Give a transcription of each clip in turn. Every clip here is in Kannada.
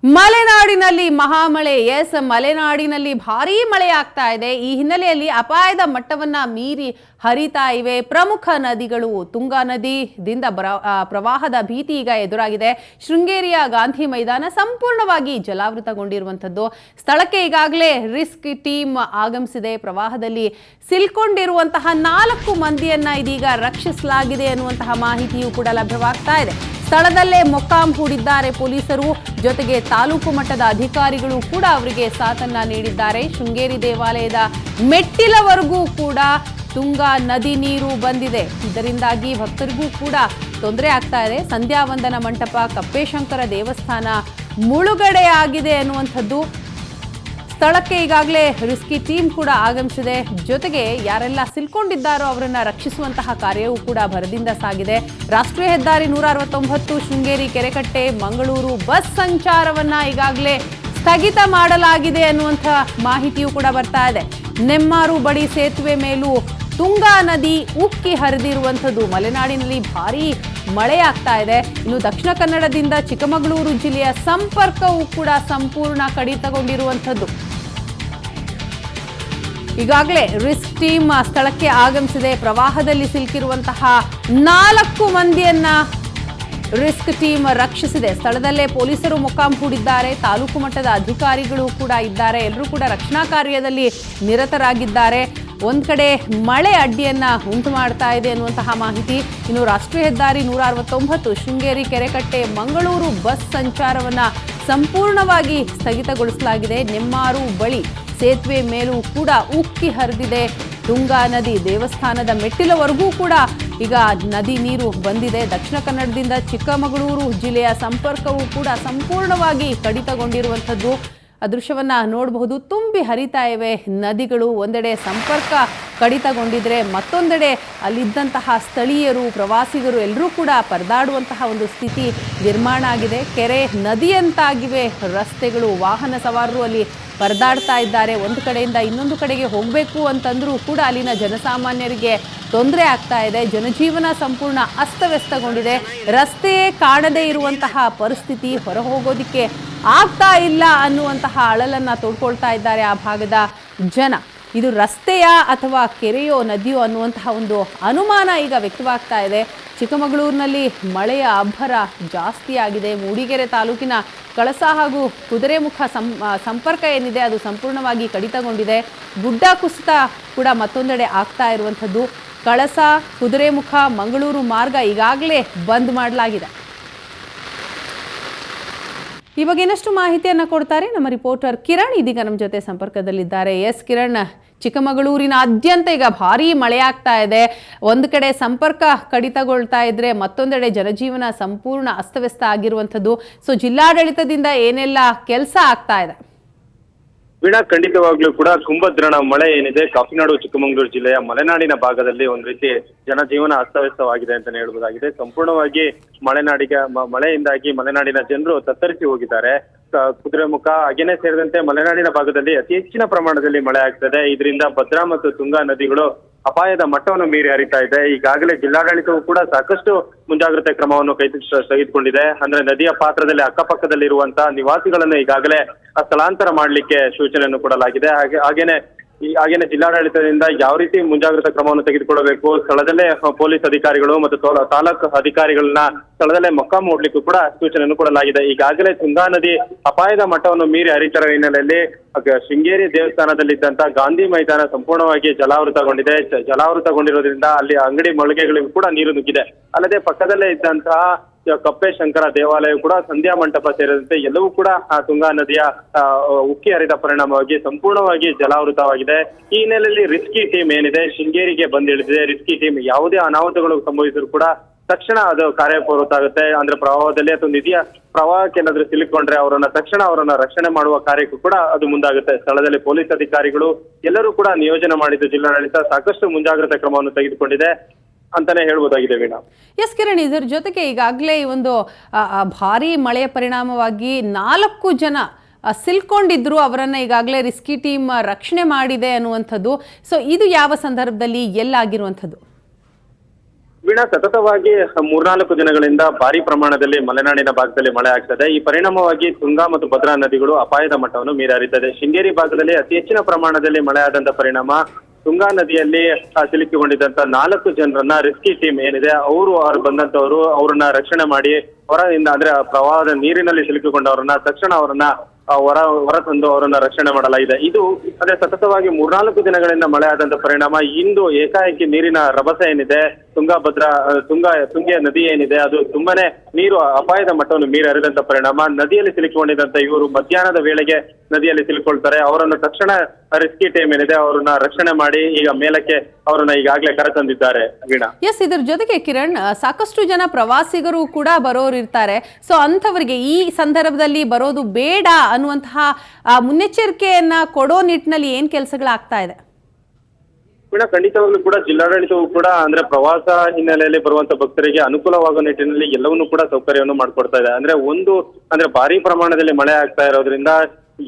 ಮಲೆನಾಡಿನಲ್ಲಿ ಮಹಾಮಳೆ. ಮಲೆನಾಡಿನಲ್ಲಿ ಭಾರೀ ಮಳೆ ಆಗ್ತಾ ಇದೆ. ಈ ಹಿನ್ನೆಲೆಯಲ್ಲಿ ಅಪಾಯದ ಮಟ್ಟವನ್ನ ಮೀರಿ ಹರಿತಾ ಇವೆ ಪ್ರಮುಖ ನದಿಗಳು. ತುಂಗಾ ನದಿಯಿಂದ ಪ್ರವಾಹದ ಭೀತಿ ಈಗ ಎದುರಾಗಿದೆ. ಶೃಂಗೇರಿಯ ಗಾಂಧಿ ಮೈದಾನ ಸಂಪೂರ್ಣವಾಗಿ ಜಲಾವೃತಗೊಂಡಿರುವಂತದ್ದು. ಸ್ಥಳಕ್ಕೆ ಈಗಾಗಲೇ ರಿಸ್ಕ್ ಟೀಮ್ ಆಗಮಿಸಿದೆ. ಪ್ರವಾಹದಲ್ಲಿ ಸಿಲ್ಕೊಂಡಿರುವಂತಹ 4 ಮಂದಿಯನ್ನ ಇದೀಗ ರಕ್ಷಿಸಲಾಗಿದೆ ಅನ್ನುವಂತಹ ಮಾಹಿತಿಯೂ ಕೂಡ ಲಭ್ಯವಾಗ್ತಾ ಇದೆ. ಸ್ಥಳದಲ್ಲೇ ಮೊಕ್ಕಾಂ ಹೂಡಿದ್ದಾರೆ ಪೊಲೀಸರು. ಜೊತೆಗೆ ತಾಲೂಕು ಮಟ್ಟದ ಅಧಿಕಾರಿಗಳು ಕೂಡ ಅವರಿಗೆ ಸಾಥನ್ನ ನೀಡಿದ್ದಾರೆ. ಶೃಂಗೇರಿ ದೇವಾಲಯದ ಮೆಟ್ಟಿಲವರೆಗೂ ಕೂಡ ತುಂಗಾ ನದಿ ನೀರು ಬಂದಿದೆ. ಇದರಿಂದಾಗಿ ಭಕ್ತರಿಗೂ ಕೂಡ ತೊಂದರೆ ಆಗ್ತಾ ಇದೆ. ಸಂಧ್ಯಾ ವಂದನ ಮಂಟಪ, ಕಪ್ಪೇಶಂಕರ ದೇವಸ್ಥಾನ ಮುಳುಗಡೆ ಆಗಿದೆ ಅನ್ನುವಂಥದ್ದು. ಸ್ಥಳಕ್ಕೆ ಈಗಾಗಲೇ ರಿಸ್ಕಿ ಟೀಮ್ ಕೂಡ ಆಗಮಿಸಿದೆ. ಜೊತೆಗೆ ಯಾರೆಲ್ಲ ಸಿಲ್ಕೊಂಡಿದ್ದಾರೋ ಅವರನ್ನ ರಕ್ಷಿಸುವಂತಹ ಕಾರ್ಯವೂ ಕೂಡ ಭರದಿಂದ ಸಾಗಿದೆ. ರಾಷ್ಟ್ರೀಯ ಹೆದ್ದಾರಿ 169 ಶೃಂಗೇರಿ ಕೆರೆಕಟ್ಟೆ ಮಂಗಳೂರು ಬಸ್ ಸಂಚಾರವನ್ನ ಈಗಾಗಲೇ ಸ್ಥಗಿತ ಮಾಡಲಾಗಿದೆ ಅನ್ನುವಂಥ ಮಾಹಿತಿಯೂ ಕೂಡ ಬರ್ತಾ ಇದೆ. ನೆಮ್ಮಾರು ಬಳಿ ಸೇತುವೆ ಮೇಲೂ ತುಂಗಾ ನದಿ ಉಕ್ಕಿ ಹರಿದಿರುವಂಥದ್ದು. ಮಲೆನಾಡಿನಲ್ಲಿ ಭಾರೀ ಮಳೆಯಾಗ್ತಾ ಇದೆ. ಇನ್ನು ದಕ್ಷಿಣ ಕನ್ನಡದಿಂದ ಚಿಕ್ಕಮಗಳೂರು ಜಿಲ್ಲೆಯ ಸಂಪರ್ಕವೂ ಕೂಡ ಸಂಪೂರ್ಣ ಕಡಿತಗೊಂಡಿರುವಂಥದ್ದು. ಈಗಾಗಲೇ ರಿಸ್ಕ್ ಟೀಮ್ ಸ್ಥಳಕ್ಕೆ ಆಗಮಿಸಿದೆ. ಪ್ರವಾಹದಲ್ಲಿ ಸಿಲುಕಿರುವಂತಹ 4 ಮಂದಿಯನ್ನ ರಿಸ್ಕ್ ಟೀಮ್ ರಕ್ಷಿಸಿದೆ. ಸ್ಥಳದಲ್ಲೇ ಪೊಲೀಸರು ಮೊಕ್ಕಾಂ ಹೂಡಿದ್ದಾರೆ. ತಾಲೂಕು ಮಟ್ಟದ ಅಧಿಕಾರಿಗಳು ಕೂಡ ಇದ್ದಾರೆ. ಎಲ್ಲರೂ ಕೂಡ ರಕ್ಷಣಾ ಕಾರ್ಯದಲ್ಲಿ ನಿರತರಾಗಿದ್ದಾರೆ. ಒಂದ್ ಕಡೆ ಮಳೆ ಅಡ್ಡಿಯನ್ನ ಉಂಟು ಮಾಡ್ತಾ ಇದೆ ಅನ್ನುವಂತಹ ಮಾಹಿತಿ. ಇನ್ನು ರಾಷ್ಟ್ರೀಯ ಹೆದ್ದಾರಿ 169 ಶೃಂಗೇರಿ ಕೆರೆಕಟ್ಟೆ ಮಂಗಳೂರು ಬಸ್ ಸಂಚಾರವನ್ನ ಸಂಪೂರ್ಣವಾಗಿ ಸ್ಥಗಿತಗೊಳಿಸಲಾಗಿದೆ. ನೆಮ್ಮಾರು ಬಳಿ ಸೇತುವೆ ಮೇಲೂ ಕೂಡ ಉಕ್ಕಿ ಹರಿದಿದೆ ತುಂಗಾ ನದಿ. ದೇವಸ್ಥಾನದ ಮೆಟ್ಟಿಲವರೆಗೂ ಕೂಡ ಈಗ ನದಿ ನೀರು ಬಂದಿದೆ. ದಕ್ಷಿಣ ಕನ್ನಡದಿಂದ ಚಿಕ್ಕಮಗಳೂರು ಜಿಲ್ಲೆಯ ಸಂಪರ್ಕವೂ ಕೂಡ ಸಂಪೂರ್ಣವಾಗಿ ಕಡಿತಗೊಂಡಿರುವಂಥದ್ದು. ದೃಶ್ಯವನ್ನ ನೋಡಬಹುದು. ತುಂಬಿ ಹರಿತಾ ಇವೆ ನದಿಗಳು. ಒಂದೆಡೆ ಸಂಪರ್ಕ ಕಡಿತಗೊಂಡಿದ್ರೆ ಮತ್ತೊಂದೆಡೆ ಅಲ್ಲಿದ್ದಂತಹ ಸ್ಥಳೀಯರು, ಪ್ರವಾಸಿಗರು ಎಲ್ಲರೂ ಕೂಡ ಪರದಾಡುವಂತಹ ಒಂದು ಸ್ಥಿತಿ ನಿರ್ಮಾಣ ಆಗಿದೆ. ಕೆರೆ ನದಿಯಂತಾಗಿವೆ ರಸ್ತೆಗಳು. ವಾಹನ ಸವಾರರು ಅಲ್ಲಿ ಪರದಾಡ್ತಾ ಇದ್ದಾರೆ. ಒಂದು ಕಡೆಯಿಂದ ಇನ್ನೊಂದು ಕಡೆಗೆ ಹೋಗಬೇಕು ಅಂತಂದ್ರೂ ಕೂಡ ಅಲ್ಲಿನ ಜನಸಾಮಾನ್ಯರಿಗೆ ತೊಂದರೆ ಆಗ್ತಾ ಇದೆ. ಜನಜೀವನ ಸಂಪೂರ್ಣ ಅಸ್ತವ್ಯಸ್ತಗೊಂಡಿದೆ. ರಸ್ತೆಯೇ ಕಾಣದೇ ಇರುವಂತಹ ಪರಿಸ್ಥಿತಿ. ಹೊರ ಹೋಗೋದಿಕ್ಕೆ ಆಗ್ತಾ ಇಲ್ಲ ಅನ್ನುವಂತಹ ಅಳಲನ್ನ ತೋಡ್ಕೊಳ್ತಾ ಇದ್ದಾರೆ ಆ ಭಾಗದ ಜನ. ಇದು ರಸ್ತೆಯ ಅಥವಾ ಕೆರೆಯೋ ನದಿಯೋ ಅನ್ನುವಂತಹ ಒಂದು ಅನುಮಾನ ಈಗ ವ್ಯಕ್ತವಾಗ್ತಾ ಇದೆ. ಚಿಕ್ಕಮಗಳೂರಿನಲ್ಲಿ ಮಳೆಯ ಅಬ್ಬರ ಜಾಸ್ತಿ ಆಗಿದೆ. ಮೂಡಿಗೆರೆ ತಾಲೂಕಿನ ಕಳಸ ಹಾಗೂ ಕುದುರೆಮುಖ ಸಂಪರ್ಕ ಏನಿದೆ ಅದು ಸಂಪೂರ್ಣವಾಗಿ ಕಡಿತಗೊಂಡಿದೆ. ಗುಡ್ಡ ಕುಸಿತ ಕೂಡ ಮತ್ತೊಂದೆಡೆ ಆಗ್ತಾ ಇರುವಂಥದ್ದು. ಕಳಸ, ಕುದುರೆಮುಖ, ಮಂಗಳೂರು ಮಾರ್ಗ ಈಗಾಗಲೇ ಬಂದ್ ಮಾಡಲಾಗಿದೆ. ಈ ಬಗ್ಗೆ ಇನ್ನಷ್ಟು ಮಾಹಿತಿಯನ್ನು ಕೊಡ್ತಾರೆ ನಮ್ಮ ರಿಪೋರ್ಟರ್ ಕಿರಣ್. ಇದೀಗ ನಮ್ಮ ಜೊತೆ ಸಂಪರ್ಕದಲ್ಲಿದ್ದಾರೆ. ಕಿರಣ್, ಚಿಕ್ಕಮಗಳೂರಿನಾದ್ಯಂತ ಈಗ ಭಾರೀ ಮಳೆ ಆಗ್ತಾ ಇದೆ. ಒಂದು ಕಡೆ ಸಂಪರ್ಕ ಕಡಿತಗೊಳ್ತಾ ಇದ್ರೆ ಮತ್ತೊಂದೆಡೆ ಜನಜೀವನ ಸಂಪೂರ್ಣ ಅಸ್ತವ್ಯಸ್ತ ಆಗಿರುವಂಥದ್ದು. ಸೊ ಜಿಲ್ಲಾಡಳಿತದಿಂದ ಏನೆಲ್ಲ ಕೆಲಸ ಆಗ್ತಾ ಇದೆ? ವೀಣಾ, ಖಂಡಿತವಾಗ್ಲೂ ಕೂಡ ಕುಂಭದ್ರೋಣ ಮಳೆ ಏನಿದೆ ಕಾಫಿನಾಡು ಚಿಕ್ಕಮಗಳೂರು ಜಿಲ್ಲೆಯ ಮಲೆನಾಡಿನ ಭಾಗದಲ್ಲಿ ಒಂದ್ ರೀತಿ ಜನಜೀವನ ಅಸ್ತವ್ಯಸ್ತವಾಗಿದೆ ಅಂತಾನೆ ಹೇಳ್ಬೋದಾಗಿದೆ. ಸಂಪೂರ್ಣವಾಗಿ ಮಳೆಯಿಂದಾಗಿ ಮಲೆನಾಡಿನ ಜನರು ತತ್ತರಿಸಿ ಹೋಗಿದ್ದಾರೆ. ಕುದುರೆಮುಖ, ಅಗೆನೆ ಸೇರಿದಂತೆ ಮಲೆನಾಡಿನ ಭಾಗದಲ್ಲಿ ಅತಿ ಹೆಚ್ಚಿನ ಪ್ರಮಾಣದಲ್ಲಿ ಮಳೆ ಆಗ್ತದೆ. ಇದರಿಂದ ಭದ್ರಾ ಮತ್ತು ತುಂಗಾ ನದಿಗಳು ಅಪಾಯದ ಮಟ್ಟವನ್ನು ಮೀರಿ ಹರಿತಾ ಇದೆ. ಈಗಾಗಲೇ ಜಿಲ್ಲಾಡಳಿತವು ಕೂಡ ಸಾಕಷ್ಟು ಮುಂಜಾಗ್ರತೆ ಕ್ರಮವನ್ನು ತೆಗೆದುಕೊಂಡಿದೆ. ಅಂದ್ರೆ ನದಿಯ ಪಾತ್ರದಲ್ಲಿ ಅಕ್ಕಪಕ್ಕದಲ್ಲಿರುವಂತಹ ನಿವಾಸಿಗಳನ್ನು ಈಗಾಗಲೇ ಸ್ಥಳಾಂತರ ಮಾಡಲಿಕ್ಕೆ ಸೂಚನೆಯನ್ನು ಕೊಡಲಾಗಿದೆ. ಹಾಗೇನೆ ಜಿಲ್ಲಾಡಳಿತದಿಂದ ಯಾವ ರೀತಿ ಮುಂಜಾಗ್ರತಾ ಕ್ರಮವನ್ನು ತೆಗೆದುಕೊಳ್ಳಬೇಕು, ಸ್ಥಳದಲ್ಲೇ ಪೊಲೀಸ್ ಅಧಿಕಾರಿಗಳು ಮತ್ತು ತಾಲೂಕು ಅಧಿಕಾರಿಗಳನ್ನ ಸ್ಥಳದಲ್ಲೇ ಮೊಕ್ಕಾಂ ಹೂಡ್ಲಿಕ್ಕೂ ಕೂಡ ಸೂಚನೆಯನ್ನು ಕೊಡಲಾಗಿದೆ. ಈಗಾಗಲೇ ತುಂಗಾ ನದಿ ಅಪಾಯದ ಮಟ್ಟವನ್ನು ಮೀರಿ ಹರಿತಿರುವ ಹಿನ್ನೆಲೆಯಲ್ಲಿ ಶೃಂಗೇರಿ ದೇವಸ್ಥಾನದಲ್ಲಿದ್ದಂತ ಗಾಂಧಿ ಮೈದಾನ ಸಂಪೂರ್ಣವಾಗಿ ಜಲಾವೃತಗೊಂಡಿದೆ. ಜಲಾವೃತಗೊಂಡಿರೋದ್ರಿಂದ ಅಲ್ಲಿ ಅಂಗಡಿ ಮಳಿಗೆಗಳಿಗೂ ಕೂಡ ನೀರು ನುಗ್ಗಿದೆ. ಅಲ್ಲದೆ ಪಕ್ಕದಲ್ಲೇ ಇದ್ದಂತಹ ಕಪ್ಪೇಶಂಕರ ದೇವಾಲಯ ಕೂಡ, ಸಂಧ್ಯಾ ಮಂಟಪ ಸೇರಿದಂತೆ ಎಲ್ಲವೂ ಕೂಡ ತುಂಗಾ ನದಿಯ ಉಕ್ಕಿ ಹರಿದ ಪರಿಣಾಮವಾಗಿ ಸಂಪೂರ್ಣವಾಗಿ ಜಲಾವೃತವಾಗಿದೆ. ಈ ಹಿನ್ನೆಲೆಯಲ್ಲಿ ರಿಸ್ಕಿ ಟೀಮ್ ಏನಿದೆ ಶೃಂಗೇರಿಗೆ ಬಂದಿಳಿದಿದೆ. ರಿಸ್ಕಿ ಟೀಮ್ ಯಾವುದೇ ಅನಾಹುತಗಳು ಸಂಭವಿಸಿದ್ರು ಕೂಡ ತಕ್ಷಣ ಅದು ಕಾರ್ಯಪ್ರವೃತ್ತ ಆಗುತ್ತೆ. ಅಂದ್ರೆ ಪ್ರವಾಹದಲ್ಲಿ ಅಥವಾ ನಿಧಿಯ ಪ್ರವಾಹಕ್ಕೆ ಏನಾದ್ರೂ ಸಿಲುಕೊಂಡ್ರೆ ಅವರನ್ನ ರಕ್ಷಣೆ ಮಾಡುವ ಕಾರ್ಯಕ್ಕೂ ಕೂಡ ಅದು ಮುಂದಾಗುತ್ತೆ. ಸ್ಥಳದಲ್ಲಿ ಪೊಲೀಸ್ ಅಧಿಕಾರಿಗಳು ಎಲ್ಲರೂ ಕೂಡ ನಿಯೋಜನೆ ಮಾಡಿದ್ದು ಜಿಲ್ಲಾಡಳಿತ ಸಾಕಷ್ಟು ಮುಂಜಾಗ್ರತಾ ಕ್ರಮವನ್ನು ತೆಗೆದುಕೊಂಡಿದೆ ಅಂತಾನೆ ಹೇಳ್ಬೋದಾಗಿದೆ ವೀಣಾ. ಕಿರಣ್, ಇದರ ಜೊತೆಗೆ ಈಗಾಗಲೇ ಈ ಒಂದು ಭಾರೀ ಮಳೆಯ ಪರಿಣಾಮವಾಗಿ 4 ಜನ ಸಿಲ್ಕೊಂಡಿದ್ರು. ಅವರನ್ನ ಈಗಾಗಲೇ ರಿಸ್ಕಿ ಟೀಮ್ ರಕ್ಷಣೆ ಮಾಡಿದೆ ಅನ್ನುವಂಥದ್ದು. ಸೊ ಇದು ಯಾವ ಸಂದರ್ಭದಲ್ಲಿ ಎಲ್ಲಾಗಿರುವಂಥದ್ದು? ವೀಣಾ, ಸತತವಾಗಿ 3-4 ದಿನಗಳಿಂದ ಭಾರಿ ಪ್ರಮಾಣದಲ್ಲಿ ಮಲೆನಾಡಿನ ಭಾಗದಲ್ಲಿ ಮಳೆ ಆಗ್ತದೆ. ಈ ಪರಿಣಾಮವಾಗಿ ತುಂಗಾ ಮತ್ತು ಭದ್ರಾ ನದಿಗಳು ಅಪಾಯದ ಮಟ್ಟವನ್ನು ಮೀರಿ ಹರಿತದೆ. ಶೃಂಗೇರಿ ಭಾಗದಲ್ಲಿ ಅತಿ ಹೆಚ್ಚಿನ ಪ್ರಮಾಣದಲ್ಲಿ ಮಳೆ ಆದಂತ ಪರಿಣಾಮ ತುಂಗಾ ನದಿಯಲ್ಲಿ ಸಿಲುಕಿಕೊಂಡಿದ್ದಂತ 4 ಜನರನ್ನ ರೆಸ್ಕ್ಯೂ ಟೀಮ್ ಏನಿದೆ ಅವರು ಬಂದಂತವರು ಅವ್ರನ್ನ ರಕ್ಷಣೆ ಮಾಡಿ ಹೊರದಿಂದ ಅಂದ್ರೆ ಪ್ರವಾಹದ ನೀರಿನಲ್ಲಿ ಸಿಲುಕಿಕೊಂಡವರನ್ನ ತಕ್ಷಣ ಅವರನ್ನ ಹೊರ ತಂದು ಅವರನ್ನ ರಕ್ಷಣೆ ಮಾಡಲಾಗಿದೆ. ಇದು ಅಂದ್ರೆ ಸತತವಾಗಿ 3-4 ದಿನಗಳಿಂದ ಮಳೆ ಆದಂತ ಪರಿಣಾಮ ಇಂದು ಏಕಾಏಕಿ ನೀರಿನ ರಭಸ ಏನಿದೆ ತುಂಗೆ ನದಿ ಏನಿದೆ ಅದು ತುಂಬಾನೇ ನೀರು ಅಪಾಯದ ಮಟ್ಟವನ್ನು ಮೀರಿ ಹರಿದಂತ ಪರಿಣಾಮ ನದಿಯಲ್ಲಿ ಸಿಲುಕಿಕೊಂಡಿದ್ದಂತ ಇವರು ಮಧ್ಯಾಹ್ನದ ವೇಳೆಗೆ ನದಿಯಲ್ಲಿ ಸಿಲುಕೊಳ್ತಾರೆ. ಅವರನ್ನು ತಕ್ಷಣ ರೆಸ್ಕ್ಯೂ ಟೀಮ್ ಏನಿದೆ ಅವರನ್ನ ರಕ್ಷಣೆ ಮಾಡಿ ಈಗ ಮೇಲಕ್ಕೆ ಅವರನ್ನ ಈಗಾಗಲೇ ಕರೆತಂದಿದ್ದಾರೆ. ವೀಣಾ, ಎಸ್, ಇದ್ರ ಜೊತೆಗೆ ಕಿರಣ್, ಸಾಕಷ್ಟು ಜನ ಪ್ರವಾಸಿಗರು ಕೂಡ ಬರೋರು ಇರ್ತಾರೆ. ಸೊ ಅಂಥವರಿಗೆ ಈ ಸಂದರ್ಭದಲ್ಲಿ ಬರೋದು ಬೇಡ ಅನ್ನುವಂತಹ ಮುನ್ನೆಚ್ಚರಿಕೆಯನ್ನ ಕೊಡೋ ನಿಟ್ಟಿನಲ್ಲಿ ಏನ್ ಕೆಲಸಗಳಾಗ್ತಾ ಇದೆ? ವೀಣಾ, ಖಂಡಿತವಾಗ್ಲೂ ಕೂಡ ಜಿಲ್ಲಾಡಳಿತವು ಕೂಡ ಅಂದ್ರೆ ಪ್ರವಾಸ ಹಿನ್ನೆಲೆಯಲ್ಲಿ ಬರುವಂತ ಭಕ್ತರಿಗೆ ಅನುಕೂಲವಾಗುವ ನಿಟ್ಟಿನಲ್ಲಿ ಎಲ್ಲವನ್ನೂ ಕೂಡ ಸೌಕರ್ಯವನ್ನು ಮಾಡ್ಕೊಡ್ತಾ ಇದೆ. ಅಂದ್ರೆ ಭಾರಿ ಪ್ರಮಾಣದಲ್ಲಿ ಮಳೆ ಆಗ್ತಾ ಇರೋದ್ರಿಂದ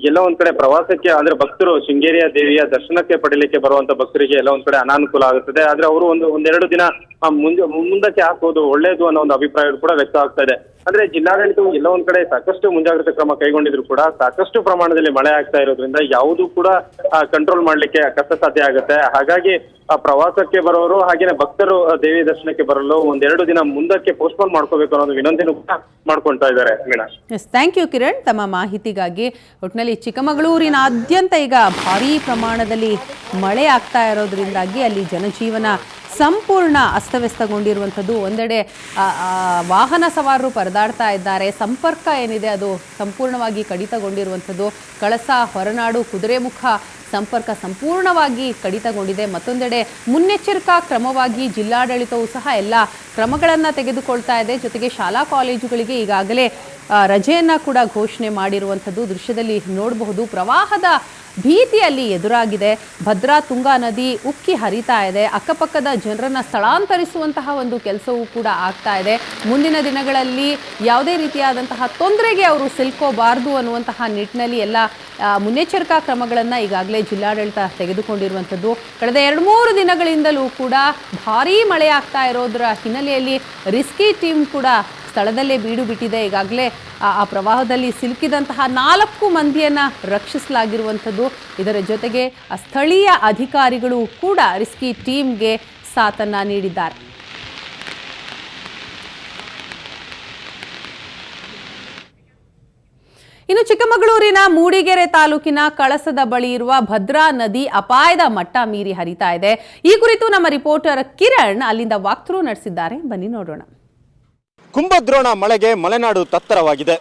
ಎಲ್ಲ ಒಂದ್ ಕಡೆ ಪ್ರವಾಸಕ್ಕೆ ಅಂದ್ರೆ ಭಕ್ತರು ಶೃಂಗೇರಿಯ ದೇವಿಯ ದರ್ಶನಕ್ಕೆ ಪಡೀಲಿಕ್ಕೆ ಬರುವಂತ ಭಕ್ತರಿಗೆ ಎಲ್ಲ ಒಂದ್ ಕಡೆ ಅನಾನುಕೂಲ ಆಗುತ್ತದೆ. ಆದ್ರೆ ಅವರು ಒಂದೆರಡು ದಿನ ಮುಂದಕ್ಕೆ ಹಾಕೋದು ಒಳ್ಳೇದು ಅನ್ನೋ ಒಂದು ಅಭಿಪ್ರಾಯ ಕೂಡ ವ್ಯಕ್ತ ಆಗ್ತಾ ಇದೆ. ಅಂದ್ರೆ ಜಿಲ್ಲಾಡಳಿತವು ಎಲ್ಲ ಒಂದ್ ಕಡೆ ಸಾಕಷ್ಟು ಮುಂಜಾಗ್ರತಾ ಕ್ರಮ ಕೈಗೊಂಡಿದ್ರು ಕೂಡ ಸಾಕಷ್ಟು ಪ್ರಮಾಣದಲ್ಲಿ ಮಳೆ ಆಗ್ತಾ ಇರೋದ್ರಿಂದ ಯಾವುದು ಕೂಡ ಕಂಟ್ರೋಲ್ ಮಾಡ್ಲಿಕ್ಕೆ ಕಷ್ಟ ಸಾಧ್ಯ ಆಗುತ್ತೆ. ಹಾಗಾಗಿ ಪ್ರವಾಸಕ್ಕೆ ಬರೋರು ಹಾಗೇನೆ ಭಕ್ತರು ದೇವಿ ದರ್ಶನಕ್ಕೆ ಬರಲು 1-2 ದಿನ ಮುಂದಕ್ಕೆ ಪೋಸ್ಟ್ಪೋನ್ ಮಾಡ್ಕೋಬೇಕು ಅನ್ನೋದು ವಿನಂತಿನೂ ಕೂಡ ಮಾಡ್ಕೊಳ್ತಾ ಇದ್ದಾರೆ. Veena, yes, thank you Kiran ತಮ್ಮ ಮಾಹಿತಿಗಾಗಿ. ಒಟ್ಟಿನಲ್ಲಿ ಚಿಕ್ಕಮಗಳೂರಿನಾದ್ಯಂತ ಈಗ ಭಾರೀ ಪ್ರಮಾಣದಲ್ಲಿ ಮಳೆ ಆಗ್ತಾ ಇರೋದ್ರಿಂದಾಗಿ ಅಲ್ಲಿ ಜನಜೀವನ ಸಂಪೂರ್ಣ ಅಸ್ತವ್ಯಸ್ತಗೊಂಡಿರುವಂಥದ್ದು. ಒಂದೆಡೆ ವಾಹನ ಸವಾರರು ಪರದಾಡ್ತಾ ಇದ್ದಾರೆ, ಸಂಪರ್ಕ ಏನಿದೆ ಅದು ಸಂಪೂರ್ಣವಾಗಿ ಕಡಿತಗೊಂಡಿರುವಂಥದ್ದು. ಕಳಸ, ಹೊರನಾಡು, ಕುದುರೆಮುಖ ಸಂಪರ್ಕ ಸಂಪೂರ್ಣವಾಗಿ ಕಡಿತಗೊಂಡಿದೆ. ಮತ್ತೊಂದೆಡೆ ಮುನ್ನೆಚ್ಚರಿಕಾ ಕ್ರಮವಾಗಿ ಜಿಲ್ಲಾಡಳಿತವು ಸಹ ಎಲ್ಲ ಕ್ರಮಗಳನ್ನು ತೆಗೆದುಕೊಳ್ತಾ ಇದೆ. ಜೊತೆಗೆ ಶಾಲಾ ಕಾಲೇಜುಗಳಿಗೆ ಈಗಾಗಲೇ ರಜೆಯನ್ನು ಕೂಡ ಘೋಷಣೆ ಮಾಡಿರುವಂಥದ್ದು ದೃಶ್ಯದಲ್ಲಿ ನೋಡಬಹುದು. ಪ್ರವಾಹದ ಭೀತಿಯಲ್ಲಿ ಎದುರಾಗಿದೆ. ಭದ್ರಾ, ತುಂಗಾ ನದಿ ಉಕ್ಕಿ ಹರಿತಾ ಇದೆ. ಅಕ್ಕಪಕ್ಕದ ಜನರನ್ನು ಸ್ಥಳಾಂತರಿಸುವಂತಹ ಒಂದು ಕೆಲಸವೂ ಕೂಡ ಆಗ್ತಾ ಇದೆ. ಮುಂದಿನ ದಿನಗಳಲ್ಲಿ ಯಾವುದೇ ರೀತಿಯಾದಂತಹ ತೊಂದರೆಗೆ ಅವರು ಸಿಲ್ಕೋಬಾರ್ದು ಅನ್ನುವಂತಹ ನಿಟ್ಟಿನಲ್ಲಿ ಎಲ್ಲ ಮುನ್ನೆಚ್ಚರಿಕಾ ಕ್ರಮಗಳನ್ನು ಈಗಾಗಲೇ ಜಿಲ್ಲಾಡಳಿತ ತೆಗೆದುಕೊಂಡಿರುವಂಥದ್ದು. ಕಳೆದ 2-3 ದಿನಗಳಿಂದಲೂ ಕೂಡ ಭಾರೀ ಮಳೆ ಆಗ್ತಾ ಇರೋದರ ಹಿನ್ನೆಲೆಯಲ್ಲಿ ರೆಸ್ಕ್ಯೂ ಟೀಮ್ ಕೂಡ ಸ್ಥಳದಲ್ಲೇ ಬೀಡು ಬಿಟ್ಟಿದೆ. ಈಗಾಗಲೇ ಆ ಪ್ರವಾಹದಲ್ಲಿ ಸಿಲುಕಿದಂತಹ 4 ಮಂದಿಯನ್ನು ರಕ್ಷಿಸಲಾಗಿರುವಂಥದ್ದು. ಇದರ ಜೊತೆಗೆ ಸ್ಥಳೀಯ ಅಧಿಕಾರಿಗಳು ಕೂಡ ರೆಸ್ಕ್ಯೂ ಟೀಮ್ಗೆ ಸಾಥನ್ನು ನೀಡಿದ್ದಾರೆ. ಇನ್ನು ಚಿಕ್ಕಮಗಳೂರಿನ ಮೂಡಿಗೆರೆ ತಾಲೂಕಿನ ಕಳಸದ ಬಳಿ ಇರುವ ಭದ್ರಾ ನದಿ ಅಪಾಯದ ಮಟ್ಟ ಮೀರಿ ಹರಿತಾ ಇದೆ. ಈ ಕುರಿತು ನಮ್ಮ ರಿಪೋರ್ಟರ್ ಕಿರಣ್ ಅಲ್ಲಿಂದ ವಾಕ್ಥ್ರೂ ನಡೆಸಿದ್ದಾರೆ. ಬನ್ನಿ ನೋಡೋಣ. ಕುಂಭದ್ರೋಣ ಮಳೆಗೆ ಮಲೆನಾಡು ತತ್ತರವಾಗಿದೆ.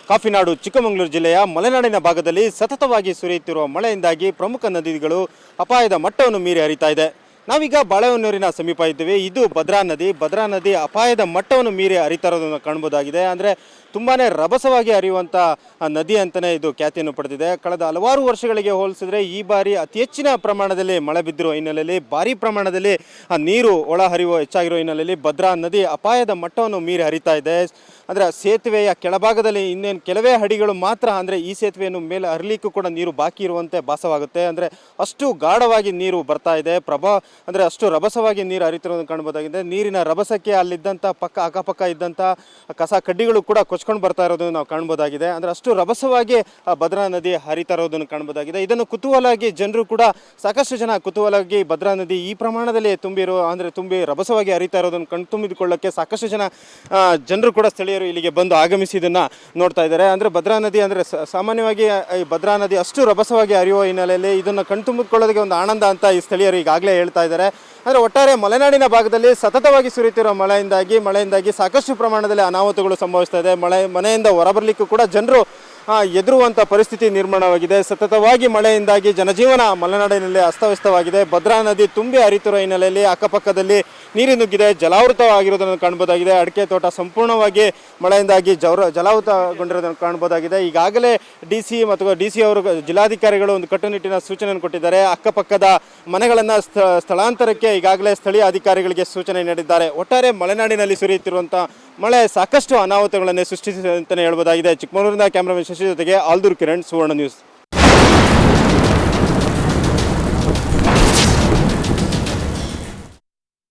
ಕಾಫಿನಾಡು ಚಿಕ್ಕಮಗಳೂರು ಜಿಲ್ಲೆಯ ಮಲೆನಾಡಿನ ಭಾಗದಲ್ಲಿ ಸತತವಾಗಿ ಸುರಿಯುತ್ತಿರುವ ಮಳೆಯಿಂದಾಗಿ ಪ್ರಮುಖ ನದಿಗಳು ಅಪಾಯದ ಮಟ್ಟವನ್ನು ಮೀರಿ ಹರಿತಾ ಇದೆ. ನಾವೀಗ ಬಾಳೆಹೊನ್ನೂರಿನ ಸಮೀಪ ಇದ್ದೀವಿ. ಇದು ಭದ್ರಾ ನದಿ ಅಪಾಯದ ಮಟ್ಟವನ್ನು ಮೀರಿ ಹರಿತಾ ಇರೋದನ್ನು ಕಾಣಬಹುದಾಗಿದೆ. ಅಂದರೆ ತುಂಬಾ ರಭಸವಾಗಿ ಹರಿಯುವಂಥ ನದಿ ಅಂತಲೇ ಇದು ಖ್ಯಾತಿಯನ್ನು ಪಡೆದಿದೆ. ಕಳೆದ ಹಲವಾರು ವರ್ಷಗಳಿಗೆ ಹೋಲಿಸಿದ್ರೆ ಈ ಬಾರಿ ಅತಿ ಹೆಚ್ಚಿನ ಪ್ರಮಾಣದಲ್ಲಿ ಮಳೆ ಬಿದ್ದಿರುವ ಹಿನ್ನೆಲೆಯಲ್ಲಿ ಭಾರಿ ಪ್ರಮಾಣದಲ್ಲಿ ನೀರು ಒಳಹರಿವು ಹೆಚ್ಚಾಗಿರೋ ಹಿನ್ನೆಲೆಯಲ್ಲಿ ಭದ್ರಾ ನದಿ ಅಪಾಯದ ಮಟ್ಟವನ್ನು ಮೀರಿ ಹರಿತಾ ಇದೆ. ಅಂದರೆ ಸೇತುವೆಯ ಕೆಳಭಾಗದಲ್ಲಿ ಇನ್ನೇನು ಕೆಲವೇ ಅಡಿಗಳು ಮಾತ್ರ, ಅಂದರೆ ಈ ಸೇತುವೆಯನ್ನು ಮೇಲೆ ಹರಿಲಿಕ್ಕೂ ಕೂಡ ನೀರು ಬಾಕಿ ಇರುವಂತೆ ಭಾಸವಾಗುತ್ತೆ. ಅಂದರೆ ಅಷ್ಟು ಗಾಢವಾಗಿ ನೀರು ಬರ್ತಾ ಇದೆ. ಅಂದರೆ ಅಷ್ಟು ರಭಸವಾಗಿ ನೀರು ಹರಿತಿರೋದನ್ನು ಕಾಣ್ಬೋದಾಗಿದೆ. ನೀರಿನ ರಭಸಕ್ಕೆ ಅಲ್ಲಿದ್ದಂಥ ಅಕ್ಕಪಕ್ಕ ಇದ್ದಂಥ ಕಸ ಕಡ್ಡಿಗಳು ಕೂಡ ಕೊಚ್ಕೊಂಡು ಬರ್ತಾ ಇರೋದನ್ನು ನಾವು ಕಾಣ್ಬೋದಾಗಿದೆ. ಅಂದರೆ ಅಷ್ಟು ರಭಸವಾಗಿ ಭದ್ರಾ ನದಿ ಹರಿತಾ ಇರೋದನ್ನು ಕಾಣ್ಬೋದಾಗಿದೆ. ಇದನ್ನು ಕುತೂಹಲವಾಗಿ ಜನರು ಕೂಡ ಸಾಕಷ್ಟು ಜನ ಕುತೂಹಲವಾಗಿ ಭದ್ರಾ ನದಿ ಈ ಪ್ರಮಾಣದಲ್ಲಿ ತುಂಬಿ ರಭಸವಾಗಿ ಹರಿತಾ ಇರೋದನ್ನು ಕಣ್ತುಂಬಿಕೊಳ್ಳೋಕ್ಕೆ ಸಾಕಷ್ಟು ಜನರು ಕೂಡ ಸ್ಥಳೀಯರು ಇಲ್ಲಿಗೆ ಬಂದು ಆಗಮಿಸಿ ಇದನ್ನು ನೋಡ್ತಾ ಇದ್ದಾರೆ. ಅಂದರೆ ಭದ್ರಾ ನದಿ ಅಂದರೆ ಸಾಮಾನ್ಯವಾಗಿ ಈ ಭದ್ರಾ ನದಿ ಅಷ್ಟು ರಭಸವಾಗಿ ಹರಿಯುವ ಹಿನ್ನೆಲೆಯಲ್ಲಿ ಇದನ್ನು ಕಣ್ತುಂಬಿಕೊಳ್ಳೋದಕ್ಕೆ ಒಂದು ಆನಂದ ಅಂತ ಈ ಸ್ಥಳೀಯರು ಈಗಾಗಲೇ ಹೇಳ್ತಾ ಇದ್ದಾರೆ. ಅಂದರೆ ಒಟ್ಟಾರೆ ಮಲೆನಾಡಿನ ಭಾಗದಲ್ಲಿ ಸತತವಾಗಿ ಸುರಿಯುತ್ತಿರುವ ಮಳೆಯಿಂದಾಗಿ ಸಾಕಷ್ಟು ಪ್ರಮಾಣದಲ್ಲಿ ಅನಾಹುತಗಳು ಸಂಭವಿಸ್ತಾ ಇದೆ. ಮನೆಯಿಂದ ಹೊರಬರಲಿಕ್ಕೂ ಕೂಡ ಜನರು ಎದುರುವಂಥ ಪರಿಸ್ಥಿತಿ ನಿರ್ಮಾಣವಾಗಿದೆ. ಸತತವಾಗಿ ಮಳೆಯಿಂದಾಗಿ ಜನಜೀವನ ಮಲೆನಾಡಿನಲ್ಲಿ ಅಸ್ತವ್ಯಸ್ತವಾಗಿದೆ. ಭದ್ರಾ ನದಿ ತುಂಬಿ ಹರಿತಿರುವ ಹಿನ್ನೆಲೆಯಲ್ಲಿ ಅಕ್ಕಪಕ್ಕದಲ್ಲಿ ನೀರು ನುಗ್ಗಿದೆ, ಜಲಾವೃತವಾಗಿರೋದನ್ನು ಕಾಣ್ಬೋದಾಗಿದೆ. ಅಡಿಕೆ ತೋಟ ಸಂಪೂರ್ಣವಾಗಿ ಮಳೆಯಿಂದಾಗಿ ಜಲಾವೃತಗೊಂಡಿರೋದನ್ನು ಕಾಣ್ಬೋದಾಗಿದೆ. ಈಗಾಗಲೇ ಡಿಸಿ ಅವರು ಜಿಲ್ಲಾಧಿಕಾರಿಗಳು ಒಂದು ಕಟ್ಟುನಿಟ್ಟಿನ ಸೂಚನೆಯನ್ನು ಕೊಟ್ಟಿದ್ದಾರೆ. ಅಕ್ಕಪಕ್ಕದ ಮನೆಗಳನ್ನು ಸ್ಥಳಾಂತರಕ್ಕೆ ಈಗಾಗಲೇ ಸ್ಥಳೀಯ ಅಧಿಕಾರಿಗಳಿಗೆ ಸೂಚನೆ ನೀಡಿದ್ದಾರೆ. ಒಟ್ಟಾರೆ ಮಲೆನಾಡಿನಲ್ಲಿ ಸುರಿಯುತ್ತಿರುವಂಥ ಮಳೆ ಸಾಕಷ್ಟು ಅನಾಹುತಗಳನ್ನು ಸೃಷ್ಟಿಸಿದೆ ಅಂತಲೇ ಹೇಳ್ಬೋದಾಗಿದೆ. ಚಿಕ್ಕಮಗಳೂರಿನ ಕ್ಯಾಮರಾಮನ್ ಶಶಿ ಜೊತೆಗೆ ಆಲ್ದೂರು ಕಿರಣ್, ಸುವರ್ಣ ನ್ಯೂಸ್.